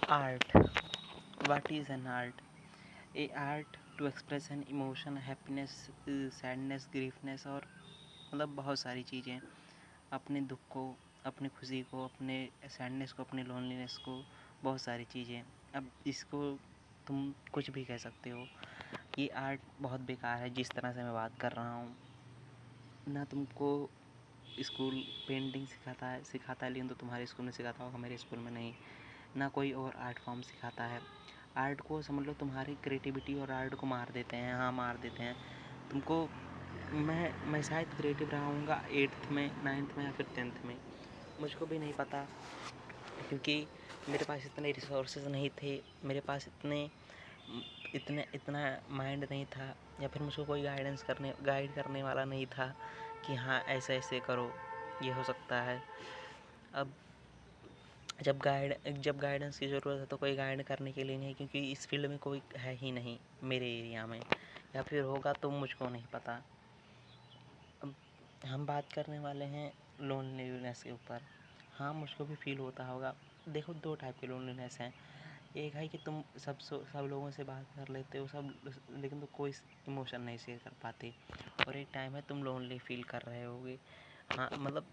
Art. What is an art? A art to express an emotion, happiness, sadness, griefness और मतलब बहुत सारी चीज़ें, अपने दुख को, अपनी खुशी को, अपने सैडनेस को, अपनी लोनलीनेस को, बहुत सारी चीज़ें। अब इसको तुम कुछ भी कह सकते हो। ये आर्ट बहुत बेकार है जिस तरह से मैं बात कर रहा हूँ। ना तुमको स्कूल पेंटिंग सिखाता है, लेकिन तो तुम्हारे स्कूल में सिखाता होगा, मेरे स्कूल में नहीं। ना कोई और आर्ट फॉर्म सिखाता है। आर्ट को समझ लो तुम्हारी क्रिएटिविटी और आर्ट को मार देते हैं। हाँ, मार देते हैं तुमको। मैं शायद क्रिएटिव रहा हूँगा 8th में, 9th में या फिर 10th में, मुझको भी नहीं पता, क्योंकि मेरे पास इतने रिसोर्सेज नहीं थे, मेरे पास इतना माइंड नहीं था, या फिर मुझको कोई गाइड करने वाला नहीं था कि हाँ ऐसे ऐसे करो, ये हो सकता है। अब जब गाइडेंस की ज़रूरत है तो कोई गाइड करने के लिए नहीं है, क्योंकि इस फील्ड में कोई है ही नहीं मेरे एरिया में, या फिर होगा तो मुझको नहीं पता। अब हम बात करने वाले हैं लोनलीनेस के ऊपर। हाँ, मुझको भी फील होता होगा। देखो, 2 टाइप के लोनलीनेस हैं। एक है कि तुम सब लोगों से बात कर लेते हो लेकिन तुम कोई इमोशन नहीं शेयर कर पाते, और एक टाइम है तुम लोनली फील कर रहे होगे। हाँ, मतलब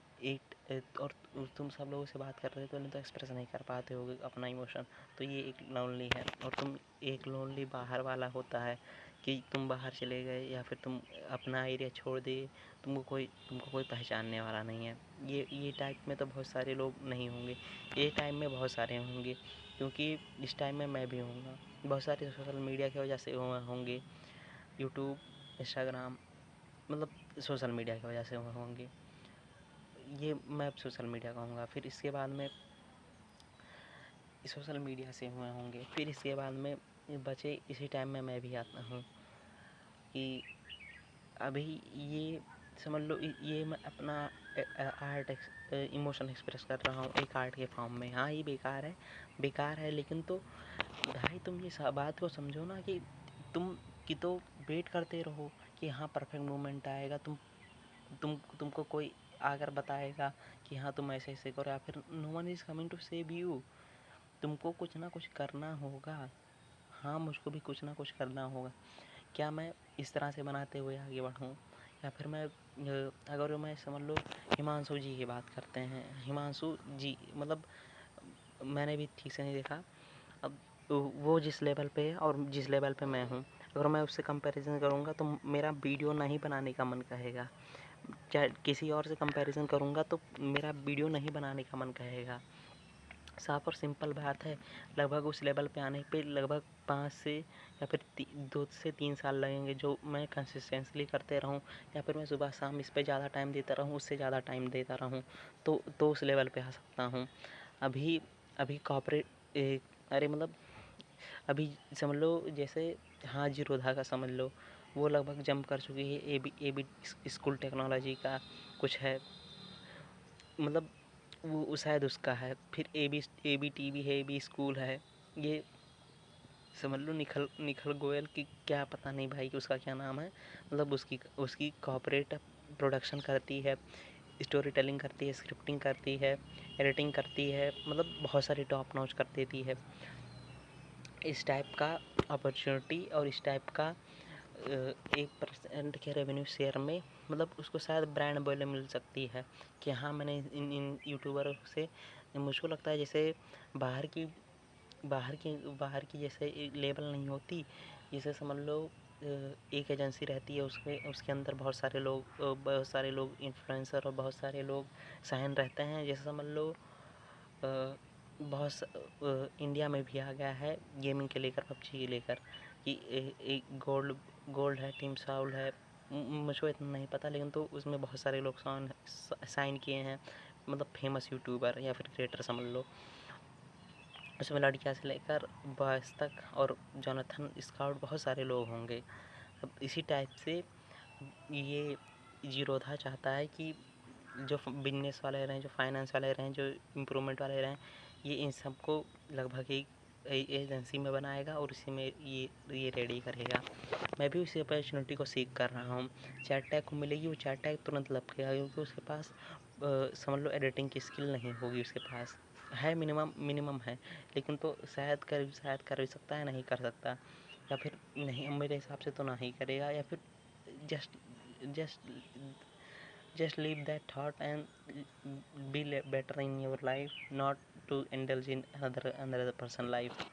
और तुम सब लोगों से बात कर रहे हो तो नहीं तो एक्सप्रेस नहीं कर पाते होगे अपना इमोशन, तो ये एक लोनली है। और तुम एक लोनली बाहर वाला होता है कि तुम बाहर चले गए या फिर तुम अपना एरिया छोड़ दिए, तुमको कोई पहचानने वाला नहीं है। ये टाइप में तो बहुत सारे लोग नहीं होंगे, ये टाइम में बहुत सारे होंगे, क्योंकि इस टाइम में मैं भी होऊंगा। बहुत सारे सोशल मीडिया की वजह से होंगे, यूट्यूब, इंस्टाग्राम, मतलब सोशल मीडिया की वजह से होंगे। ये मैं अब सोशल मीडिया कहूँगा। फिर इसके बाद में सोशल मीडिया से हुए होंगे। फिर इसके बाद में बचे इसी टाइम में मैं भी आता हूँ कि अभी ये समझ लो, ये मैं अपना आर्ट इमोशन एक्सप्रेस कर रहा हूँ एक आर्ट के फॉर्म में। हाँ, ये बेकार है, लेकिन तो भाई तुम ये बात को समझो ना कि तो वेट करते रहो कि हाँ परफेक्ट मोमेंट आएगा, तुमको कोई आकर बताएगा कि हाँ तुम ऐसे ऐसे करो, या फिर no one is coming to save you. तुमको कुछ ना कुछ करना होगा। हाँ, मुझको भी कुछ ना कुछ करना होगा। क्या मैं इस तरह से बनाते हुए आगे बढ़ूँ, या फिर अगर मैं समझ लो हिमांशु जी की बात करते हैं। हिमांशु जी मतलब मैंने भी ठीक से नहीं देखा। अब वो जिस लेवल पे है और जिस लेवल पे मैं हूँ, अगर मैं उससे कंपैरिजन करूँगा तो मेरा वीडियो नहीं बनाने का मन कहेगा। चाहे किसी और से कंपैरिजन करूँगा तो मेरा वीडियो नहीं बनाने का मन कहेगा। साफ और सिंपल बात है। लगभग उस लेवल पे आने पे लगभग 5 से या फिर 2 से 3 साल लगेंगे, जो मैं कंसिस्टेंटली करते रहूँ, या फिर मैं सुबह शाम इस पे ज़्यादा टाइम देता रहूँ, उससे ज़्यादा टाइम देता रहूँ, तो उस लेवल पे आ सकता हूँ। अभी अभी अरे मतलब अभी समझ लो जैसे, हाँ, जीरोधा का समझ लो, वो लगभग जंप कर चुकी है। ए बी स्कूल टेक्नोलॉजी का कुछ है, मतलब वो शायद उसका है। फिर ए बी टी वी है, ए बी स्कूल है। ये समझ लो निखल गोयल की, क्या पता नहीं भाई कि उसका क्या नाम है। मतलब उसकी कॉर्पोरेट प्रोडक्शन करती है, स्टोरी टेलिंग करती है, स्क्रिप्टिंग करती है, एडिटिंग करती है, मतलब बहुत सारी टॉप नॉच कर देती है। इस टाइप का अपॉर्चुनिटी और इस टाइप का 1% के रेवेन्यू शेयर में, मतलब उसको शायद ब्रांड वैल्यू मिल सकती है कि हाँ मैंने इन यूट्यूबर से, मुझको लगता है जैसे बाहर की बाहर की जैसे लेबल नहीं होती, जैसे समझ लो एक एजेंसी रहती है, उसके अंदर बहुत सारे लोग इन्फ्लुएंसर और बहुत सारे लोग साइन रहते हैं। जैसे समझ लो इंडिया में भी आ गया है गेमिंग के लेकर, पबजी के लेकर, कि एक गोल्ड है, टीम साउल है, मुझको इतना नहीं पता, लेकिन तो उसमें बहुत सारे लोग साइन किए हैं, मतलब फेमस यूट्यूबर या फिर क्रिएटर समझ लो। उसमें लड़कियां से लेकर बॉयज़ तक और जोनाथन स्काउट बहुत सारे लोग होंगे। अब इसी टाइप से ये जीरोधा चाहता है कि जो बिजनेस वाले रहें, जो फाइनेंस वाले रहें, जो इम्प्रूवमेंट वाले रहें, ये इन सबको लगभग एक एजेंसी में बनाएगा और उसी में ये रेडी करेगा। मैं भी उसी अपॉर्चुनिटी को सीख कर रहा हूँ। चैट टैग को मिलेगी, वो चैट टैग तुरंत लपकेगा, क्योंकि उसके पास समझ लो एडिटिंग की स्किल नहीं होगी उसके पास। है, मिनिमम मिनिमम है, लेकिन तो शायद कर भी सकता है, नहीं कर सकता, या फिर नहीं, मेरे हिसाब से तो नहीं करेगा, या फिर just just just leave that thought and be better in your life, not to indulge in another person life.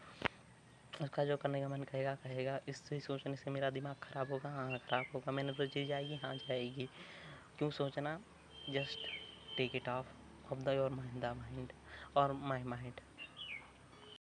उसका जो करने का मन कहेगा कहेगा, इससे सोचने से मेरा दिमाग खराब होगा, हाँ खराब होगा, मैंने तो चीज़ जाएगी, हाँ जाएगी, क्यों सोचना, just take it off the your mind, the mind और माई माइंड।